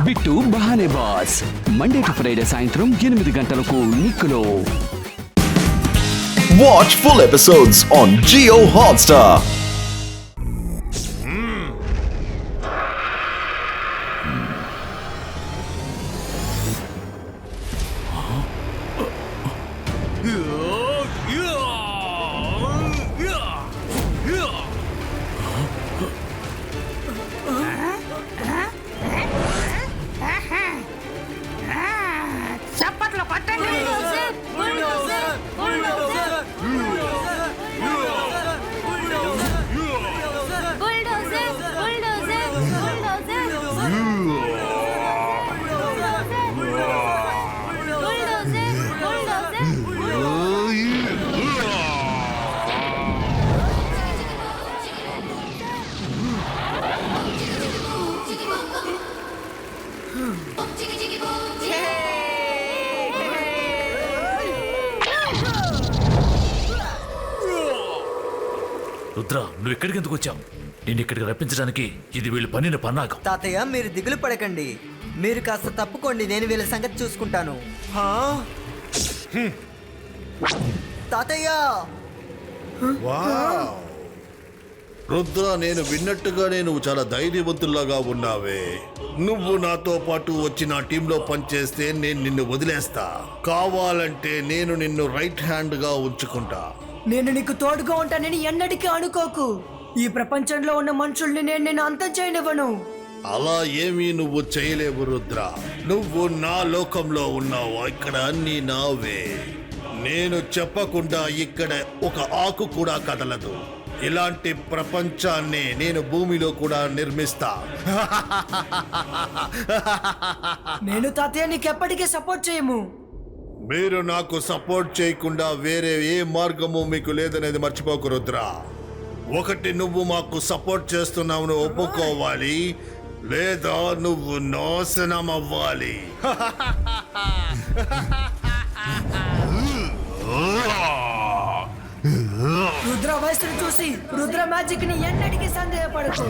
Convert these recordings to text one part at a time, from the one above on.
Bit Bahane Baaz Monday to Friday సాయంత్రం 8 గంటలకు నిక్కులో. Watch full episodes on Jio Hotstar. Rudra, నువ్వు ఇక్కడికి ఎందుకు వచ్చావు? నేను ఇక్కడికి రప్పించడానికి ఇది వీళ్ళు పన్నిన పన్నాగం. తాతయ్య, మీరు దిగులు పడకండి. మీరు కాస్త తప్పుకోండి, నేను వీళ్ళ సంగతి చూసుకుంటాను. తాతయ్య! రుద్ర, నేను విన్నట్టుగానే నువ్వు చాలా ధైర్యవంతుల్లాగా ఉన్నావే. నువ్వు నాతో పాటు వచ్చి నా టీంలో పనిచేస్తే నేను నిన్ను వదిలేస్తా. కావాలంటే నేను నిన్ను రైట్ హ్యాండ్ గా ఉంచుకుంటా. నేను నీకు తోడుగా ఉంటానని ఎన్నటికీ అనుకోకు. ఈ ప్రపంచంలో ఉన్న మనుషుల్ని నేను అంతం చేయనివ్వను. అలా ఏమీ నువ్వు చేయలేవు రుద్ర. నువ్వు నా లోకంలో ఉన్నావు, ఇక్కడ అన్ని నావే. నేను చెప్పకుండా ఇక్కడ ఒక ఆకు కూడా కదలదు. ఇలాంటి ప్రపంచాన్ని నేను భూమిలో కూడా నిర్మిస్తా. నేను తాతయ్య నీకెప్పటికీ సపోర్ట్ చేయము. మీరు నాకు సపోర్ట్ చేయకుండా వేరే ఏ మార్గము మీకు లేదనేది మర్చిపోకు రుద్ర. ఒకటి, నువ్వు మాకు సపోర్ట్ చేస్తున్నావు ఒప్పుకోవాలి, లేదా నువ్వు నాశనం అవ్వాలి. రుద్ర వయసును చూసి రుద్ర మ్యాజిక్ ని ఎన్నటికీ సందేహపడకు.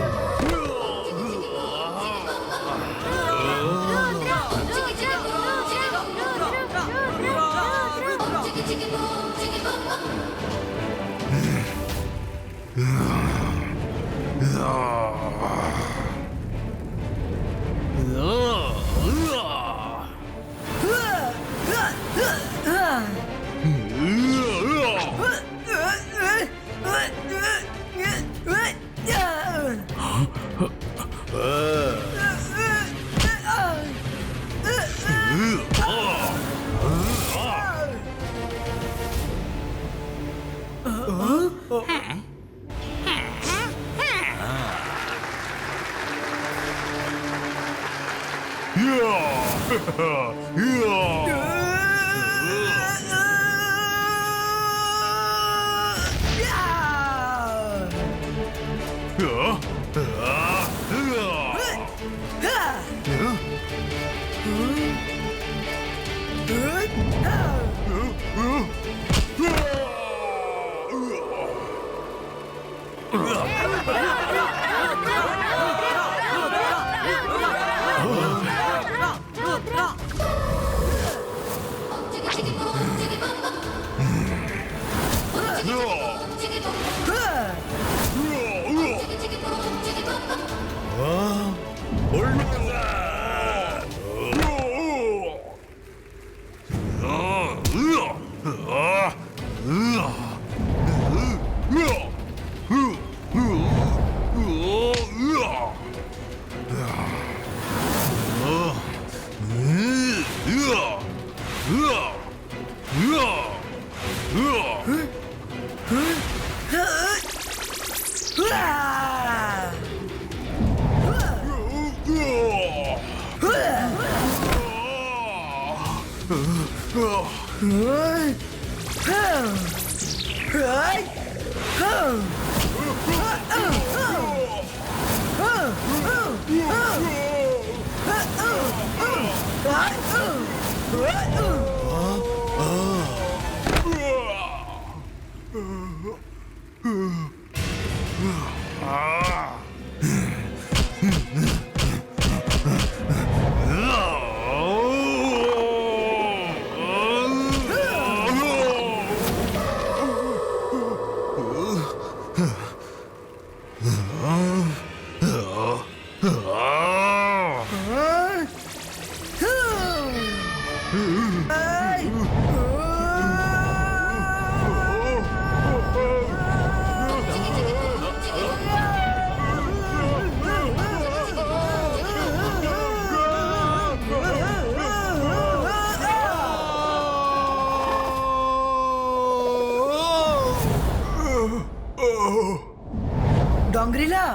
లీలా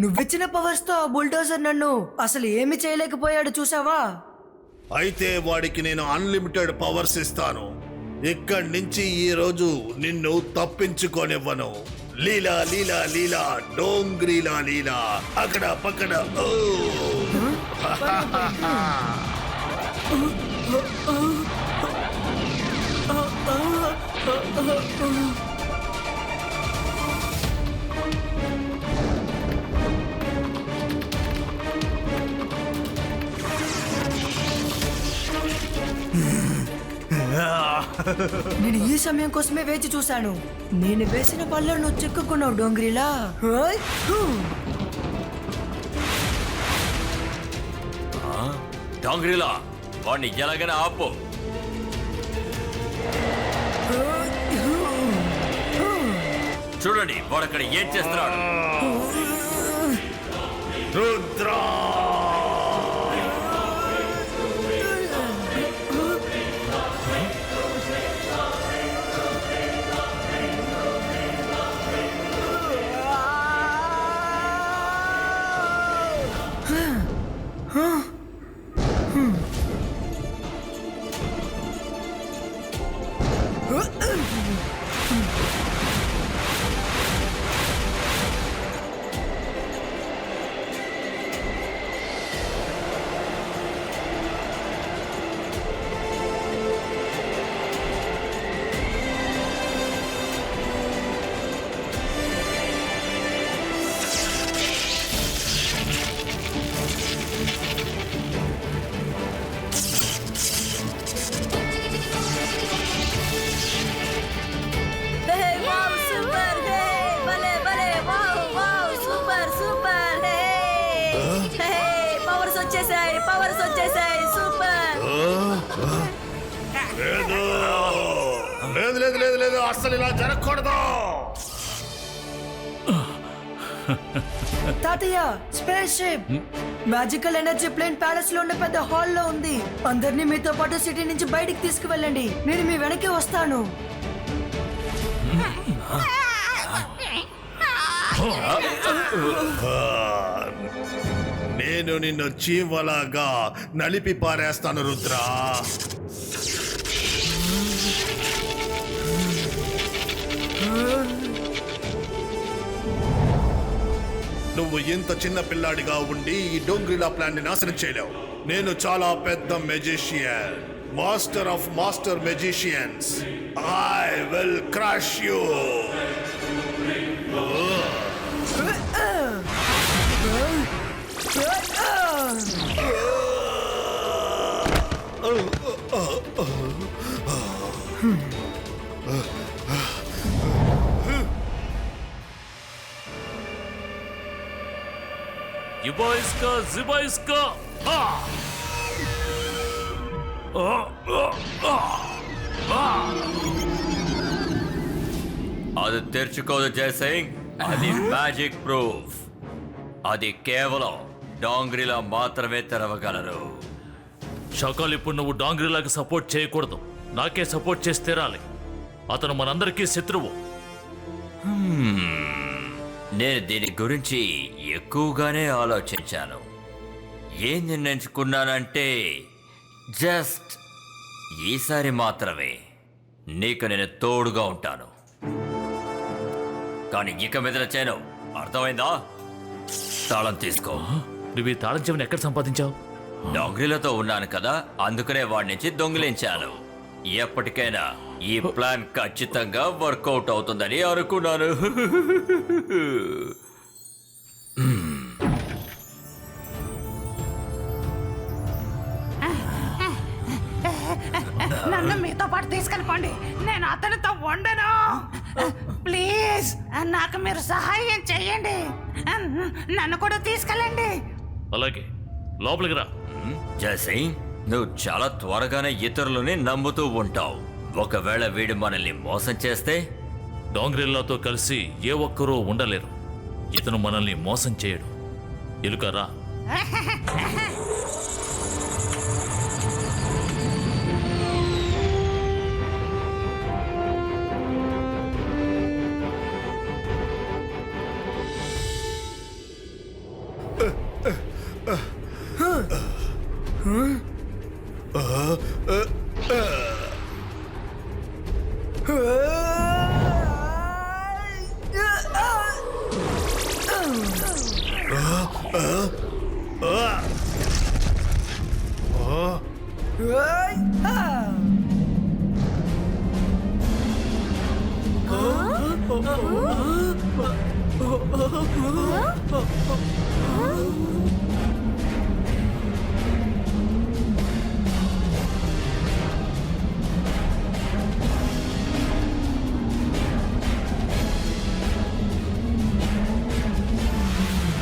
నువ్విచ్చిన పవర్స్ తో బుల్డోజర్ నన్ను అసలు ఏమి చేయలేకపోయాడు చూసావా? అయితే వాడికి నేను అన్లిమిటెడ్ పవర్స్ ఇస్తాను. ఇక్కడి నుంచి ఈ రోజు నిన్ను తప్పించుకోనివ్వను. లీలా లీలా లీలా డోంగ్రీలా లీలా అక్కడ పక్కన. నేను ఈ సమయం కోసమే వేచి చూశాను. నేను వేసిన పళ్ళు నువ్వు చిక్కుకున్నావు డోంగ్రీలా. డాంగ్రీలా వాడిని ఎలాగైనా ఆపు. చూడండి వాడు అక్కడ ఏం చేస్తున్నాడు. రుద్రా లేదు లేదు లేదు లేదు అస్సలు ఇలా జరగకూడదు. తాతయ్య space ship magical energy plane palace లో ఉన్న పెద్ద హాల్ లో ఉంది. అందరినీ మీతో పాటు సిటీ నుంచి బయటికి తీసుకువెళ్ళండి. నేను మీ వెనకే వస్తాను. నేను నిన్ను చీమలాగా నలిపి పారేస్తాను రుద్రా. నువ్వు ఇంత చిన్న పిల్లాడిగా ఉండి ఈ డోంగ్రీలా ప్లాన్ ని నాశనం చేయలేవు. నేను చాలా పెద్ద magician, master of master magicians. I will crush you. Ибайска, зибайска! అది తెరుచుకోదు జయసింగ్. అది మ్యాజిక్ ప్రూఫ్. అది కేవలం డాంగ్రీలా మాత్రమే తెరవగలరు. షకాల్ ఇప్పుడు నువ్వు డాంగ్రీలాకి సపోర్ట్ చేయకూడదు. నాకే సపోర్ట్ చేసి తీరాలి. అతను మనందరికీ శత్రువు. నేను దీని గురించి ఎక్కువగానే ఆలోచించాను. ఏం నిర్ణయించుకున్నానంటే జస్ట్ ఈసారి మాత్రమే నీకు నేను తోడుగా ఉంటాను. కానీ ఇక మీద చేయను. అర్థమైందా? తాళం తీసుకో. నువ్వు ఈ తాళం చెవిని ఎక్కడ సంపాదించావు? డాంగ్రీలతో ఉన్నాను కదా, అందుకనే వాడి నుంచి దొంగిలించాను. ఎప్పటికైనా ఈ ప్లాన్ ఖచ్చితంగా వర్కౌట్ అవుతుందని అనుకున్నాను. నన్ను మీతో పాటు తీసుకెళ్ళిపోండి. నేను అతనితో ఉండను. ప్లీజ్ నాకు మీరు సహాయం చేయండి. నన్ను కూడా తీసుకెళ్ళండి. అలాగే లోపలికి రా. జయసింగ్, నువ్వు చాలా త్వరగానే ఇతరులని నమ్ముతూ ఉంటావు. ఒకవేళ వీడు మనల్ని మోసం చేస్తే? డాంగ్రీలాతో కలిసి ఏ ఒక్కరూ ఉండలేరు. ఇతను మనల్ని మోసం చేయడు. ఎలుకరా.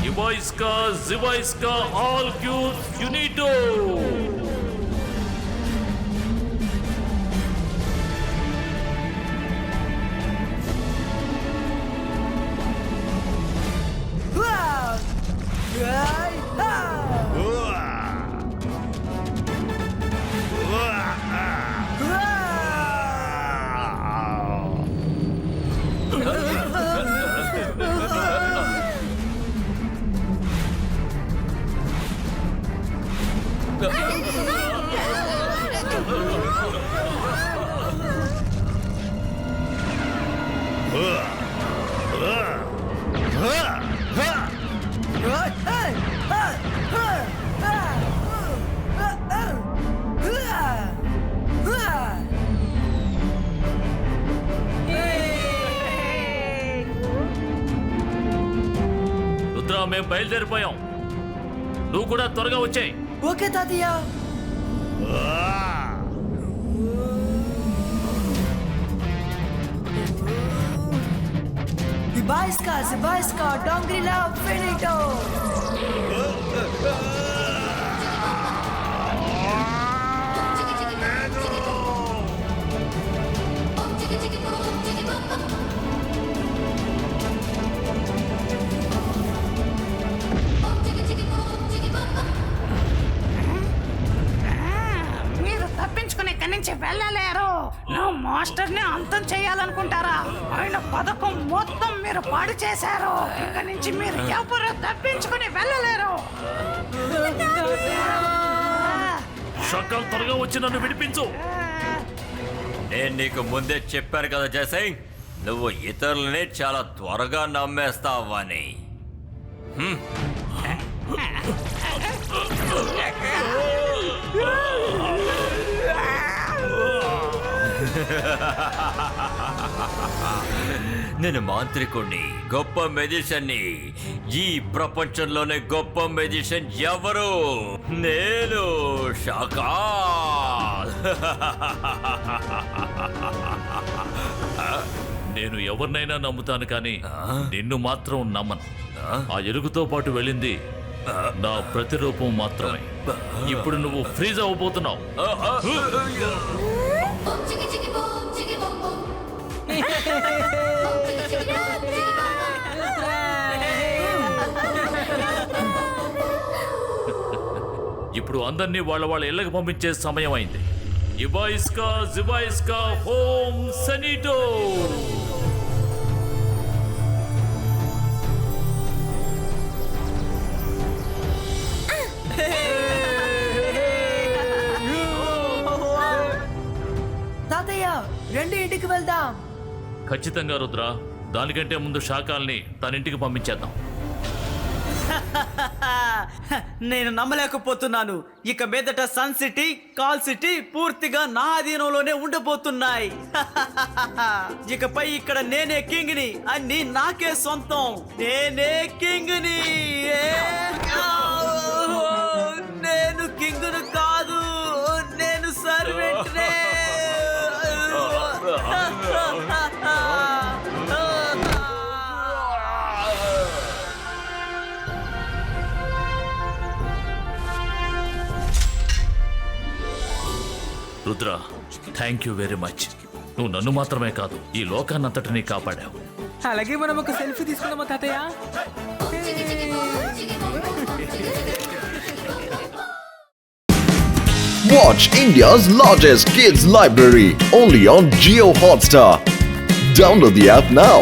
Ibaiska, Zibaiska, all cubes, Unito! Rudra, మేము బయలుదేరిపోయాం. నువ్వు కూడా త్వరగా వచ్చాయి. ఓకే తాతయ్య. Zibaiska, Dongrila, Finito! మీరు తప్పించుకుని ఇక్కడి నుంచి వెళ్ళలేరు. నువ్వు మాస్టర్ ని అంతం చేయాలనుకుంటారా? ఆయన పథకం మొత్తం మీరు పాడు చేశారు. ఇక్కడి నుంచి మీరు ఎవరు తప్పించుకుని వెళ్ళలేరు. షకల్, త్వరగా వచ్చి నన్ను విడిపించు. నేను నీకు ముందే చెప్పాను కదా జసై, నువ్వు ఇతరులని చాలా త్వరగా నమ్మేస్తావని. నేను మాంత్రికుణ్ణి, గొప్ప మెజిషియన్ని. ఈ ప్రపంచంలోనే గొప్ప మెజిషియన్ ఎవరు? నేను షకాల్. నేను ఎవరినైనా నమ్ముతాను, కానీ నిన్ను మాత్రం నమ్మను. ఆ ఎలుగుతో పాటు వెళ్ళింది నా ప్రతిరూపం మాత్రమే. ఇప్పుడు నువ్వు ఫ్రీజ్ అవ్వబోతున్నావు. ఇప్పుడు అందరినీ వాళ్ళ ఇళ్ళకి పంపించే సమయం అయింది. ఇబాయిస్కా, జిబాయిస్కా, హోమ్ సనీటో. తాతయ్య, రెండు ఇంటికి వెళ్దాం. ఖచ్చితంగా రుద్ర, దానికంటే ముందు శాఖల్ని తన ఇంటికి పంపించేద్దాం. నేను నమ్మలేకపోతున్నాను. ఇక మీదట సన్ సిటీ, కాల్ సిటీ పూర్తిగా నా అధీనంలోనే ఉండబోతున్నాయి. ఇకపై ఇక్కడ నేనే కింగ్ ని, అన్ని నాకే సొంతం. నేనే కింగ్ ని. నేను కింగ్ ను కాదు, నేను సర్వెంట్ నే. Rudra, thank you very much. నువ్వు నన్ను మాత్రమే కాదు, ఈ లోకాన్నంతటినీ కాపాడావు. అలాగే మనం ఒక సెల్ఫీ తీసుకుందామా తాతయ్య? Watch India's largest kids library only on Jio Hotstar. Download the app now.